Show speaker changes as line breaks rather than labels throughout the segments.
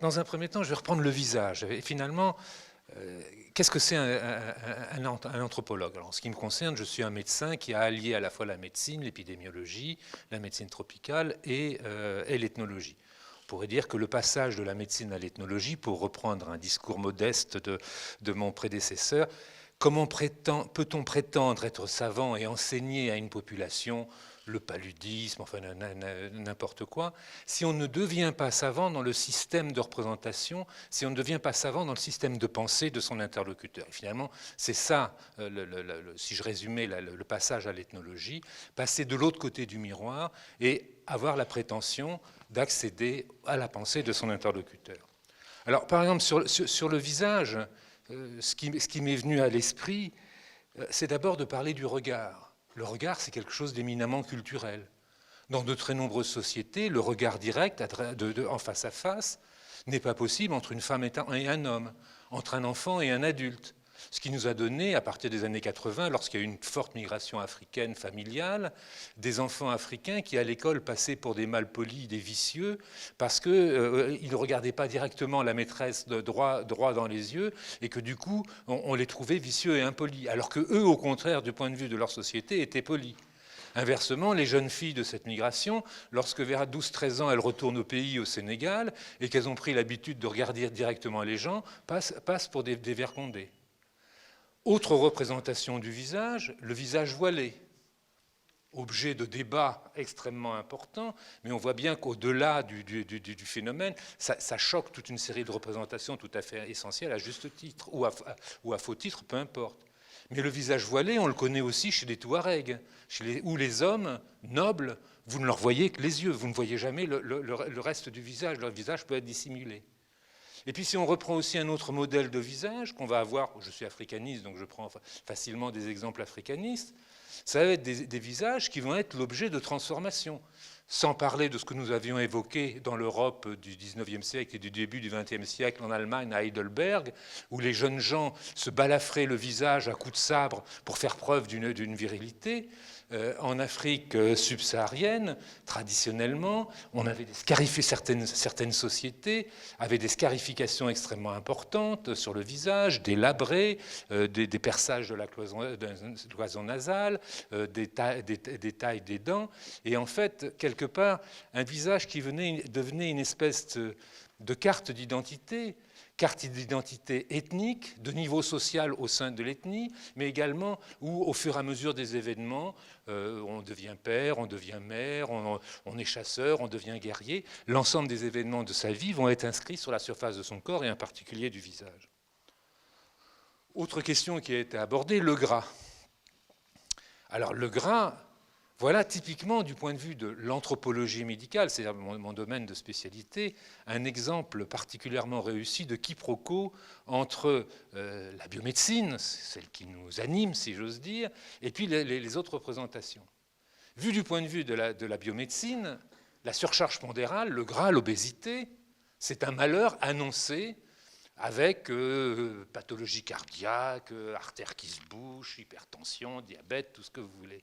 dans un premier temps, je vais reprendre le visage. Et finalement, qu'est-ce que c'est un anthropologue? Alors, en ce qui me concerne, je suis un médecin qui a allié à la fois la médecine, l'épidémiologie, la médecine tropicale et l'ethnologie. On pourrait dire que le passage de la médecine à l'ethnologie, pour reprendre un discours modeste de mon prédécesseur, comment peut-on prétendre être savant et enseigner à une population le paludisme, enfin n'importe quoi, si on ne devient pas savant dans le système de représentation, si on ne devient pas savant dans le système de pensée de son interlocuteur. Et finalement, c'est ça, si je résumais le passage à l'ethnologie, passer de l'autre côté du miroir et avoir la prétention d'accéder à la pensée de son interlocuteur. Alors, par exemple, sur le visage, ce qui m'est venu à l'esprit, c'est d'abord de parler du regard. Le regard, c'est quelque chose d'éminemment culturel. Dans de très nombreuses sociétés, le regard direct, en face à face, n'est pas possible entre une femme et un homme, entre un enfant et un adulte. Ce qui nous a donné, à partir des années 80, lorsqu'il y a eu une forte migration africaine familiale, des enfants africains qui, à l'école, passaient pour des malpolis, des vicieux, parce qu'ils ne regardaient pas directement la maîtresse droit dans les yeux, et que du coup, on les trouvait vicieux et impolis, alors que eux, au contraire, du point de vue de leur société, étaient polis. Inversement, les jeunes filles de cette migration, lorsque vers 12-13 ans, elles retournent au pays, au Sénégal, et qu'elles ont pris l'habitude de regarder directement les gens, passent pour des vercondés. Autre représentation du visage, le visage voilé, objet de débat extrêmement important, mais on voit bien qu'au-delà du phénomène, ça choque toute une série de représentations tout à fait essentielles, à juste titre, ou à faux titre, peu importe. Mais le visage voilé, on le connaît aussi chez les Touaregs, où les hommes nobles, vous ne leur voyez que les yeux, vous ne voyez jamais le reste du visage, leur visage peut être dissimulé. Et puis si on reprend aussi un autre modèle de visage qu'on va avoir, je suis africaniste donc je prends facilement des exemples africanistes, ça va être des visages qui vont être l'objet de transformations. Sans parler de ce que nous avions évoqué dans l'Europe du XIXe siècle et du début du XXe siècle en Allemagne, à Heidelberg, où les jeunes gens se balafraient le visage à coups de sabre pour faire preuve d'une virilité. En Afrique subsaharienne, traditionnellement, on avait certaines sociétés avaient des scarifications extrêmement importantes sur le visage, des labrés, des perçages de la cloison nasale, des tailles des dents, et en fait, quelque part, un visage qui devenait une espèce de carte d'identité ethnique, de niveau social au sein de l'ethnie, mais également où, au fur et à mesure des événements, on devient père, on devient mère, on est chasseur, on devient guerrier. L'ensemble des événements de sa vie vont être inscrits sur la surface de son corps et en particulier du visage. Autre question qui a été abordée, le gras. Alors le gras, voilà typiquement du point de vue de l'anthropologie médicale, c'est-à-dire mon domaine de spécialité, un exemple particulièrement réussi de quiproquo entre la biomédecine, celle qui nous anime si j'ose dire, et puis les autres représentations. Vu du point de vue de la biomédecine, la surcharge pondérale, le gras, l'obésité, c'est un malheur annoncé avec pathologie cardiaque, artères qui se bouchent, hypertension, diabète, tout ce que vous voulez.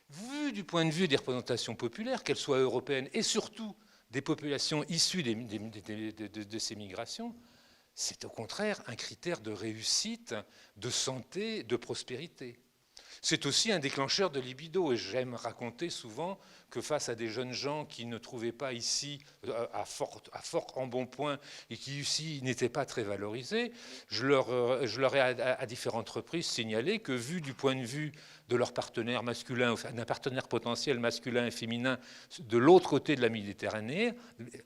Vu du point de vue des représentations populaires, qu'elles soient européennes et surtout des populations issues de ces migrations, c'est au contraire un critère de réussite, de santé, de prospérité. C'est aussi un déclencheur de libido, et j'aime raconter souvent que face à des jeunes gens qui ne trouvaient pas ici à fort embonpoint et qui ici n'étaient pas très valorisés, je leur ai à différentes reprises signalé que vu du point de vue de leur partenaire masculin, enfin, d'un partenaire potentiel masculin et féminin de l'autre côté de la Méditerranée,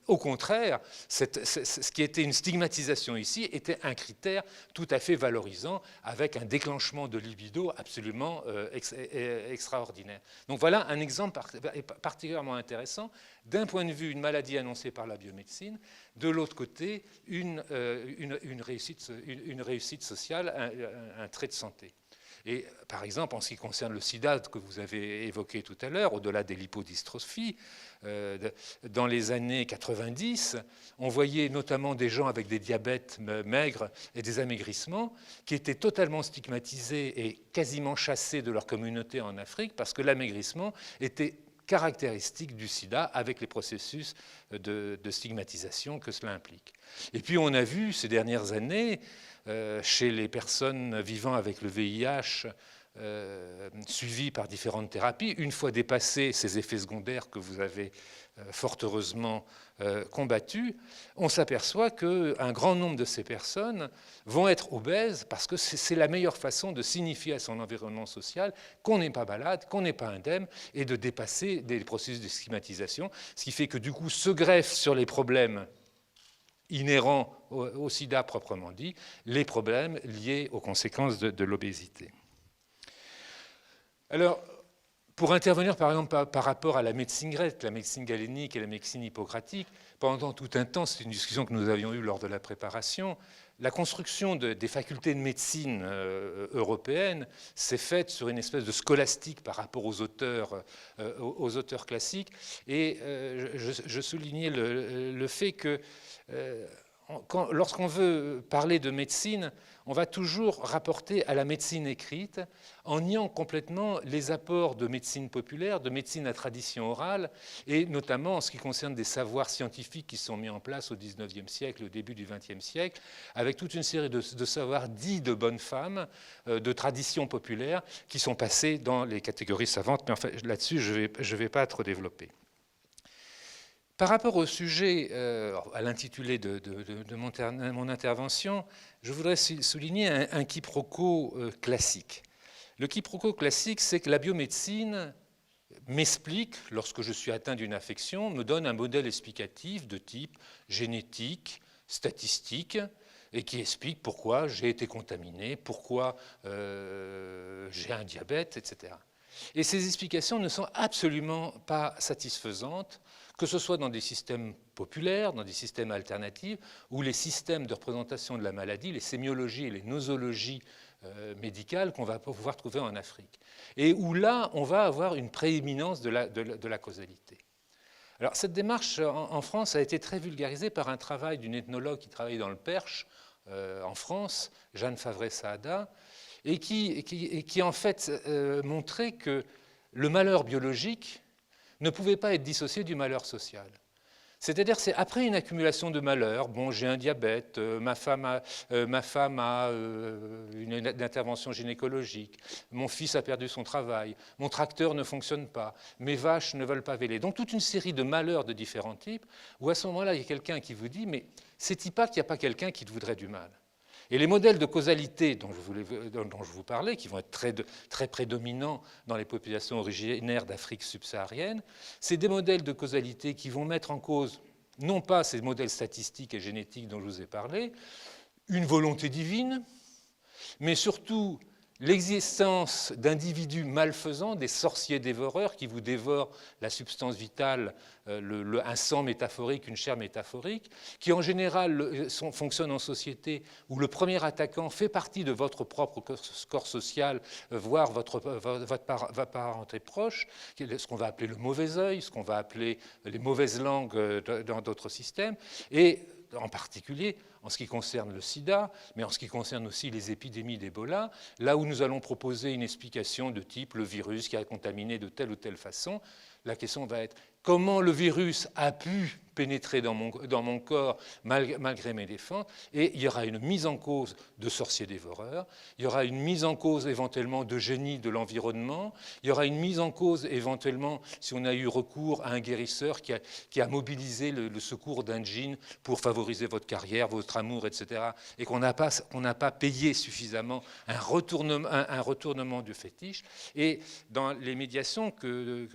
au contraire, ce qui était une stigmatisation ici était un critère tout à fait valorisant avec un déclenchement de libido absolument extraordinaire. Donc voilà un exemple particulièrement intéressant. D'un point de vue, une maladie annoncée par la biomédecine, de l'autre côté, une réussite sociale, un trait de santé. Et par exemple, en ce qui concerne le sida que vous avez évoqué tout à l'heure, au-delà des lipodystrophies, dans les années 90, on voyait notamment des gens avec des diabètes maigres et des amaigrissements qui étaient totalement stigmatisés et quasiment chassés de leur communauté en Afrique parce que l'amaigrissement était caractéristiques du sida avec les processus de stigmatisation que cela implique. Et puis on a vu ces dernières années, chez les personnes vivant avec le VIH, suivies par différentes thérapies, une fois dépassés ces effets secondaires que vous avez fort heureusement combattus, on s'aperçoit qu'un grand nombre de ces personnes vont être obèses parce que c'est la meilleure façon de signifier à son environnement social qu'on n'est pas malade, qu'on n'est pas indemne, et de dépasser des processus de stigmatisation, ce qui fait que du coup se greffent sur les problèmes inhérents au sida proprement dit, les problèmes liés aux conséquences de l'obésité. Alors, pour intervenir par exemple par rapport à la médecine grecque, la médecine galénique et la médecine hippocratique, pendant tout un temps, c'est une discussion que nous avions eue lors de la préparation, la construction des facultés de médecine européennes s'est faite sur une espèce de scolastique par rapport aux auteurs classiques. Et je soulignais le fait que lorsqu'on veut parler de médecine, on va toujours rapporter à la médecine écrite en niant complètement les apports de médecine populaire, de médecine à tradition orale, et notamment en ce qui concerne des savoirs scientifiques qui sont mis en place au XIXe siècle, au début du XXe siècle, avec toute une série de savoirs dits de bonnes femmes, de tradition populaire, qui sont passés dans les catégories savantes, mais enfin, là-dessus, je ne vais pas trop développer. Par rapport au sujet, à l'intitulé de mon intervention, je voudrais souligner un quiproquo classique. Le quiproquo classique, c'est que la biomédecine m'explique, lorsque je suis atteint d'une affection, me donne un modèle explicatif de type génétique, statistique, et qui explique pourquoi j'ai été contaminé, pourquoi j'ai un diabète, etc. Et ces explications ne sont absolument pas satisfaisantes, que ce soit dans des systèmes populaires, dans des systèmes alternatifs, ou les systèmes de représentation de la maladie, les sémiologies et les nosologies médicales qu'on va pouvoir trouver en Afrique. Et où là, on va avoir une prééminence de la causalité. Alors, cette démarche en France a été très vulgarisée par un travail d'une ethnologue qui travaille dans le Perche, en France, Jeanne Favret-Saada, et qui en fait montrait que le malheur biologique ne pouvait pas être dissocié du malheur social. C'est-à-dire, c'est après une accumulation de malheurs, bon, j'ai un diabète, ma femme a une intervention gynécologique, mon fils a perdu son travail, mon tracteur ne fonctionne pas, mes vaches ne veulent pas véler. Donc toute une série de malheurs de différents types, où à ce moment-là, il y a quelqu'un qui vous dit, mais c'est-il pas qu'il n'y a pas quelqu'un qui te voudrait du mal ? Et les modèles de causalité dont je vous parlais, qui vont être très prédominants dans les populations originaires d'Afrique subsaharienne, c'est des modèles de causalité qui vont mettre en cause, non pas ces modèles statistiques et génétiques dont je vous ai parlé, une volonté divine, mais surtout l'existence d'individus malfaisants, des sorciers dévoreurs qui vous dévorent la substance vitale, un sang métaphorique, une chair métaphorique, qui en général fonctionnent en société où le premier attaquant fait partie de votre propre corps social, voire votre parenté proche, ce qu'on va appeler le mauvais œil, ce qu'on va appeler les mauvaises langues dans d'autres systèmes, et en particulier en ce qui concerne le sida, mais en ce qui concerne aussi les épidémies d'Ebola, là où nous allons proposer une explication de type le virus qui a contaminé de telle ou telle façon, la question va être comment le virus a pu pénétrer dans mon corps malgré mes défenses, et il y aura une mise en cause de sorciers dévoreurs, il y aura une mise en cause éventuellement de génie de l'environnement, il y aura une mise en cause éventuellement si on a eu recours à un guérisseur qui a mobilisé le secours d'un djinn pour favoriser votre carrière, votre amour, etc., et qu'on n'a pas payé suffisamment un retournement du fétiche. Et dans les médiations que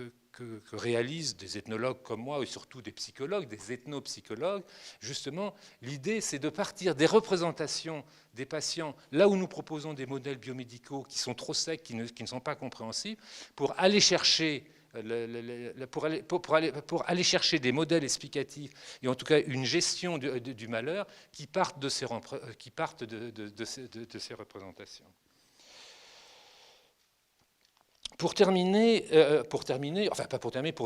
réalisent des ethnologues comme moi, et surtout des psychologues, des ethnopsychologues, justement, l'idée, c'est de partir des représentations des patients, là où nous proposons des modèles biomédicaux qui sont trop secs, qui ne sont pas compréhensibles, pour aller chercher aller chercher des modèles explicatifs et en tout cas une gestion du malheur qui partent de ces représentations. Pour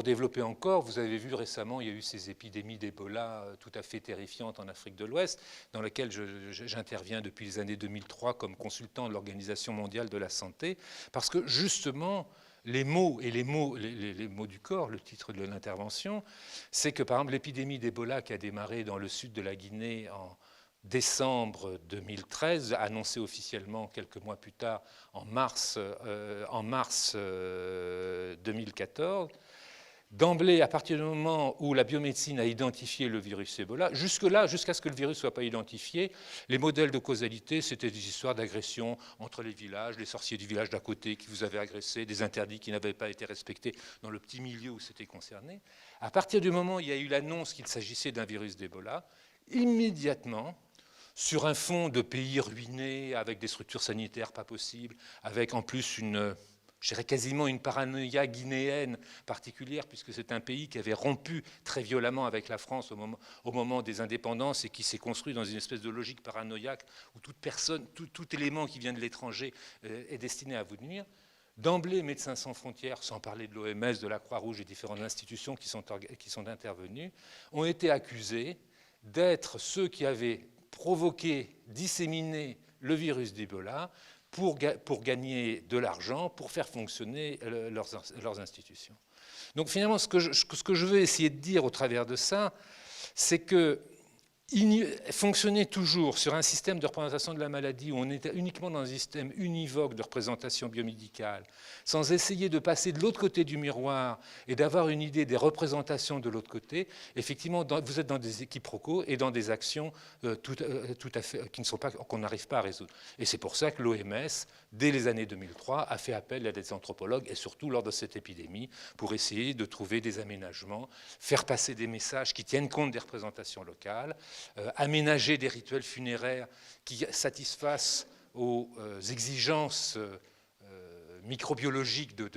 développer encore, vous avez vu récemment, il y a eu ces épidémies d'Ebola tout à fait terrifiantes en Afrique de l'Ouest, dans lesquelles j'interviens depuis les années 2003 comme consultant de l'Organisation mondiale de la santé, parce que justement, les mots et les mots du corps, le titre de l'intervention, c'est que par exemple l'épidémie d'Ebola qui a démarré dans le sud de la Guinée en décembre 2013, annoncée officiellement quelques mois plus tard en mars 2014, d'emblée, à partir du moment où la biomédecine a identifié le virus Ebola, jusque-là, jusqu'à ce que le virus ne soit pas identifié, les modèles de causalité, c'était des histoires d'agression entre les villages, les sorciers du village d'à côté qui vous avaient agressé, des interdits qui n'avaient pas été respectés dans le petit milieu où c'était concerné. À partir du moment où il y a eu l'annonce qu'il s'agissait d'un virus d'Ebola, immédiatement, sur un fond de pays ruinés, avec des structures sanitaires pas possibles, avec en plus je dirais quasiment une paranoïa guinéenne particulière, puisque c'est un pays qui avait rompu très violemment avec la France au moment des indépendances et qui s'est construit dans une espèce de logique paranoïaque où toute personne, tout élément qui vient de l'étranger est destiné à vous nuire. D'emblée, Médecins sans frontières, sans parler de l'OMS, de la Croix-Rouge et différentes institutions qui sont intervenues, ont été accusés d'être ceux qui avaient provoqué, disséminé le virus d'Ebola pour gagner de l'argent, pour faire fonctionner leurs institutions. Donc finalement, ce que je veux essayer de dire au travers de ça, c'est que fonctionner toujours sur un système de représentation de la maladie où on était uniquement dans un système univoque de représentation biomédicale, sans essayer de passer de l'autre côté du miroir et d'avoir une idée des représentations de l'autre côté, effectivement, vous êtes dans des quiproquos et dans des actions tout à fait qu'on n'arrive pas à résoudre. Et c'est pour ça que l'OMS, dès les années 2003, a fait appel à des anthropologues, et surtout lors de cette épidémie, pour essayer de trouver des aménagements, faire passer des messages qui tiennent compte des représentations locales, aménager des rituels funéraires qui satisfassent aux exigences microbiologiques de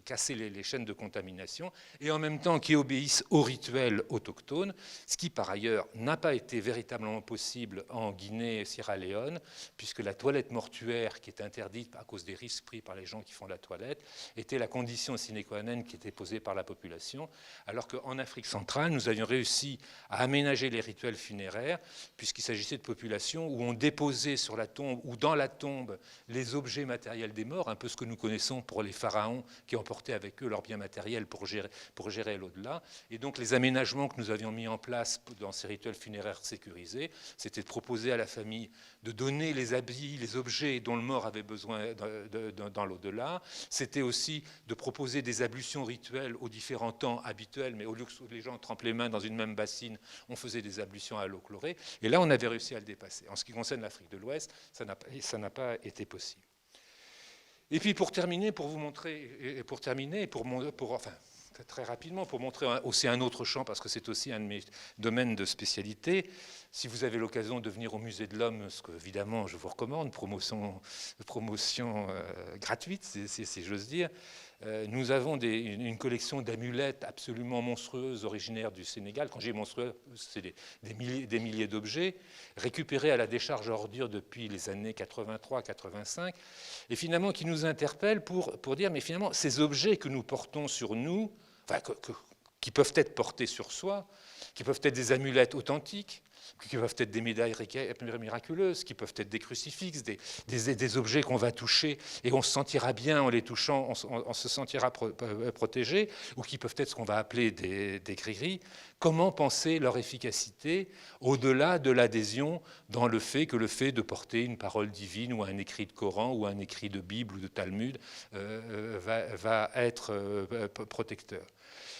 casser les chaînes de contamination, et en même temps qui obéissent aux rituels autochtones, ce qui par ailleurs n'a pas été véritablement possible en Guinée et Sierra Leone, puisque la toilette mortuaire, qui est interdite à cause des risques pris par les gens qui font la toilette, était la condition sine qua non qui était posée par la population, alors qu'en Afrique centrale, nous avions réussi à aménager les rituels funéraires, puisqu'il s'agissait de populations où on déposait sur la tombe ou dans la tombe les objets matériels des morts, un peu ce que nous connaissons pour les pharaons qui emportaient avec eux leurs biens matériels pour gérer l'au-delà. Et donc les aménagements que nous avions mis en place dans ces rituels funéraires sécurisés, c'était de proposer à la famille de donner les habits, les objets dont le mort avait besoin dans l'au-delà. C'était aussi de proposer des ablutions rituelles aux différents temps habituels, mais au lieu que les gens trempent les mains dans une même bassine, on faisait des ablutions à l'eau chlorée. Et là, on avait réussi à le dépasser. En ce qui concerne l'Afrique de l'Ouest, ça n'a pas été possible. Et puis pour terminer, pour vous montrer, enfin, très rapidement, pour montrer aussi un autre champ, parce que c'est aussi un de mes domaines de spécialité, si vous avez l'occasion de venir au Musée de l'Homme, ce que évidemment je vous recommande, promotion gratuite, si j'ose dire, nous avons une collection d'amulettes absolument monstrueuses originaires du Sénégal. Quand j'ai monstrueux, c'est des milliers d'objets récupérés à la décharge ordure depuis les années 83-85 et finalement qui nous interpellent pour dire mais finalement ces objets que nous portons sur nous, enfin, qui peuvent être portés sur soi, qui peuvent être des amulettes authentiques, qui peuvent être des médailles miraculeuses, qui peuvent être des crucifixes, des objets qu'on va toucher et on se sentira bien en les touchant, on se sentira protégé, ou qui peuvent être ce qu'on va appeler des grilleries. Comment penser leur efficacité au-delà de l'adhésion dans le fait de porter une parole divine ou un écrit de Coran ou un écrit de Bible ou de Talmud va être protecteur.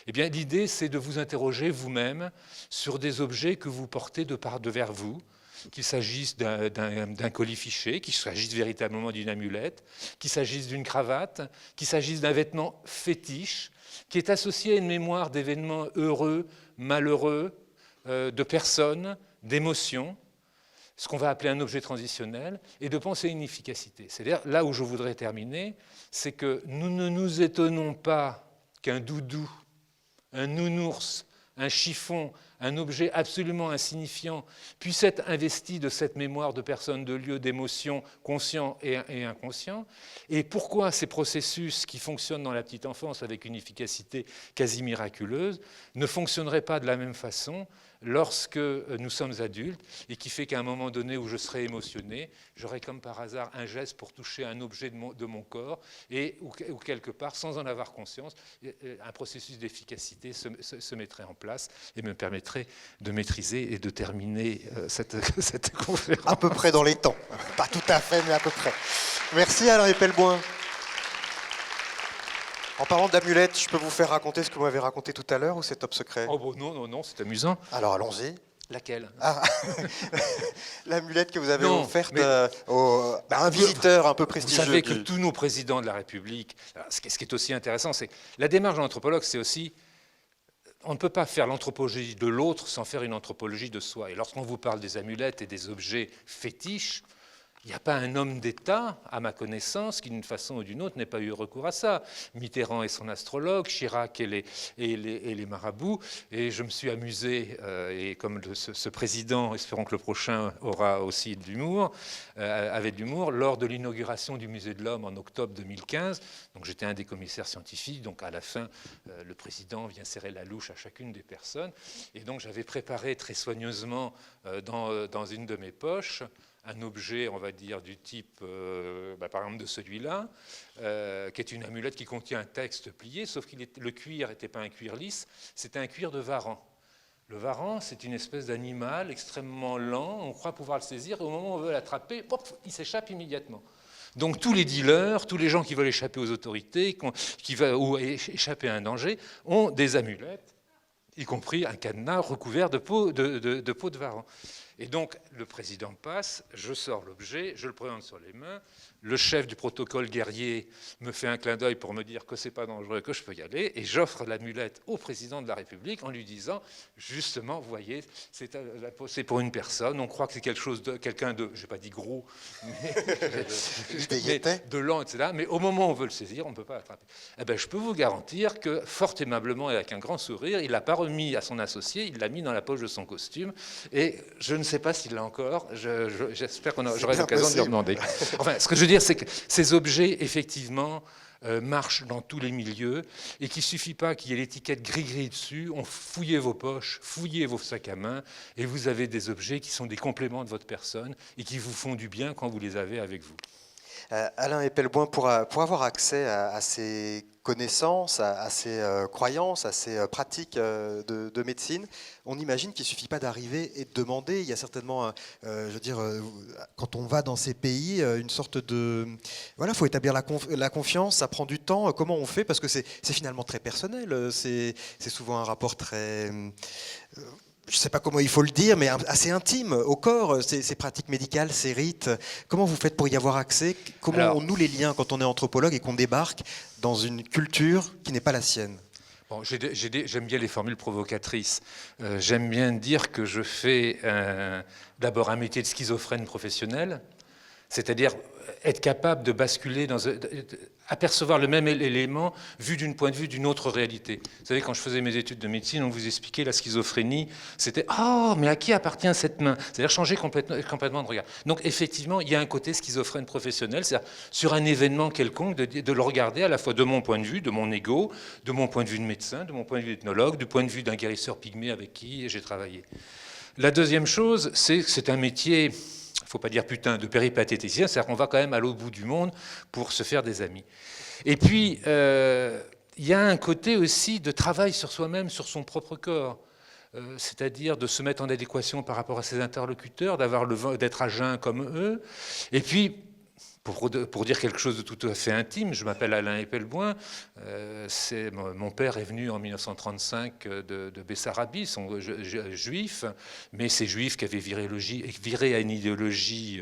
Eh bien, l'idée, c'est de vous interroger vous-même sur des objets que vous portez devers vous, qu'il s'agisse d'un colifichet, qu'il s'agisse véritablement d'une amulette, qu'il s'agisse d'une cravate, qu'il s'agisse d'un vêtement fétiche, qui est associé à une mémoire d'événements heureux, malheureux, de personnes, d'émotions, ce qu'on va appeler un objet transitionnel, et de penser une efficacité. C'est-à-dire, là où je voudrais terminer, c'est que nous ne nous étonnons pas qu'un doudou, un nounours, un chiffon, un objet absolument insignifiant puisse être investi de cette mémoire de personnes, de lieux, d'émotions conscients et inconscients. Et pourquoi ces processus qui fonctionnent dans la petite enfance avec une efficacité quasi miraculeuse ne fonctionneraient pas de la même façon lorsque nous sommes adultes et qui fait qu'à un moment donné où je serai émotionné, j'aurai comme par hasard un geste pour toucher un objet de mon corps et ou quelque part, sans en avoir conscience, un processus d'efficacité se mettrait en place et me permettrait de maîtriser et de terminer cette conférence.
À peu près dans les temps. Pas tout à fait, mais à peu près. Merci Alain Epelboin. En parlant d'amulettes, je peux vous faire raconter ce que vous m'avez raconté tout à l'heure ou c'est top secret?
Oh bon, non, c'est amusant.
Alors allons-y.
Laquelle?
L'amulette que vous avez offerte à un
vous,
visiteur un peu prestigieux.
Vous savez que tous nos présidents de la République, ce qui est aussi intéressant, c'est la démarche de l'anthropologue, c'est aussi, on ne peut pas faire l'anthropologie de l'autre sans faire une anthropologie de soi. Et lorsqu'on vous parle des amulettes et des objets fétiches, il n'y a pas un homme d'État, à ma connaissance, qui d'une façon ou d'une autre n'ait pas eu recours à ça. Mitterrand et son astrologue, Chirac et les marabouts. Et je me suis amusé, et comme ce président, espérons que le prochain aura aussi de l'humour, avait de l'humour, lors de l'inauguration du Musée de l'Homme en octobre 2015. Donc j'étais un des commissaires scientifiques. Donc à la fin, le président vient serrer la louche à chacune des personnes. Et donc j'avais préparé très soigneusement dans une de mes poches un objet, on va dire, du type, par exemple, de celui-là, qui est une amulette qui contient un texte plié, sauf que le cuir n'était pas un cuir lisse, c'était un cuir de varan. Le varan, c'est une espèce d'animal extrêmement lent, on croit pouvoir le saisir, et au moment où on veut l'attraper, il s'échappe immédiatement. Donc tous les dealers, tous les gens qui veulent échapper aux autorités, ou échapper à un danger, ont des amulettes, y compris un cadenas recouvert de peau de varan. Et donc, le président passe, je sors l'objet, je le présente sur les mains, le chef du protocole guerrier me fait un clin d'œil pour me dire que c'est pas dangereux, que je peux y aller, et j'offre l'amulette au président de la République en lui disant, justement, vous voyez, c'est pour une personne, on croit que c'est quelqu'un de, je n'ai pas dit gros, mais de lent, etc. Mais au moment où on veut le saisir, on ne peut pas l'attraper. Eh bien, je peux vous garantir que, fort aimablement et avec un grand sourire, il ne l'a pas remis à son associé, il l'a mis dans la poche de son costume, et je ne sais pas s'il l'a encore, j'espère j'aurai l'occasion de lui demander. Enfin, ce que je veux dire, c'est que ces objets, effectivement, marchent dans tous les milieux et qu'il ne suffit pas qu'il y ait l'étiquette gris-gris dessus, on fouillez vos poches, fouillez vos sacs à main et vous avez des objets qui sont des compléments de votre personne et qui vous font du bien quand vous les avez avec vous.
Alain Epelboin, pour avoir accès à ces connaissances, à ces croyances, à ces pratiques de médecine, on imagine qu'il ne suffit pas d'arriver et de demander. Il y a certainement, quand on va dans ces pays, une sorte de... Voilà, il faut établir la confiance, ça prend du temps. Comment on fait? Parce que c'est finalement très personnel. C'est souvent un rapport très... je ne sais pas comment il faut le dire, mais assez intime au corps, ces pratiques médicales, ces rites. Comment vous faites pour y avoir accès? Comment on noue les liens quand on est anthropologue et qu'on débarque dans une culture qui n'est pas la sienne?
Bon, j'aime bien les formules provocatrices. J'aime bien dire que je fais d'abord un métier de schizophrène professionnel, c'est-à-dire être capable de basculer apercevoir le même élément vu d'un point de vue d'une autre réalité. Vous savez, quand je faisais mes études de médecine, on vous expliquait la schizophrénie, c'était « Oh, mais à qui appartient cette main ?» C'est-à-dire changer complètement de regard. Donc effectivement, il y a un côté schizophrène professionnel, c'est-à-dire sur un événement quelconque, de le regarder à la fois de mon point de vue, de mon ego, de mon point de vue de médecin, de mon point de vue d'ethnologue, du point de vue d'un guérisseur pygmée avec qui j'ai travaillé. La deuxième chose, c'est que c'est un métier... il ne faut pas dire putain, de péripatéticien, c'est-à-dire qu'on va quand même à l'autre bout du monde pour se faire des amis. Et puis, il y a un côté aussi de travail sur soi-même, sur son propre corps, c'est-à-dire de se mettre en adéquation par rapport à ses interlocuteurs, d'être à jeun comme eux, et puis, pour dire quelque chose de tout à fait intime, je m'appelle Alain Epelboin, mon père est venu en 1935 de Bessarabie, ils sont juifs, mais ces juifs qui avaient viré à une idéologie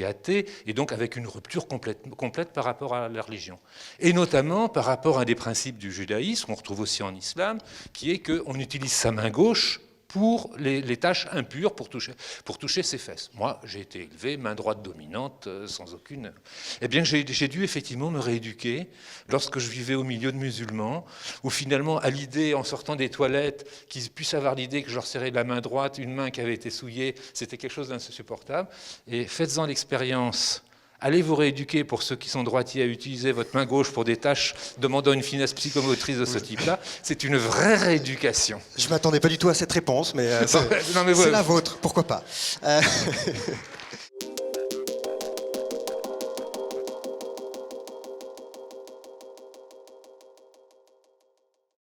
athée, et donc avec une rupture complète par rapport à la religion. Et notamment par rapport à un des principes du judaïsme, qu'on retrouve aussi en islam, qui est qu'on utilise sa main gauche pour les tâches impures, pour toucher ses fesses. Moi, j'ai été élevé main droite dominante, sans aucune... Eh bien, j'ai dû effectivement me rééduquer lorsque je vivais au milieu de musulmans, où finalement, à l'idée, en sortant des toilettes, qu'ils puissent avoir l'idée que je leur serrais de la main droite, une main qui avait été souillée, c'était quelque chose d'insupportable. Et faites-en l'expérience Allez vous rééduquer, pour ceux qui sont droitiers, à utiliser votre main gauche pour des tâches demandant une finesse psychomotrice de ce type-là. C'est une vraie rééducation.
Je ne m'attendais pas du tout à cette réponse, mais c'est
Non, mais
la vôtre, pourquoi pas.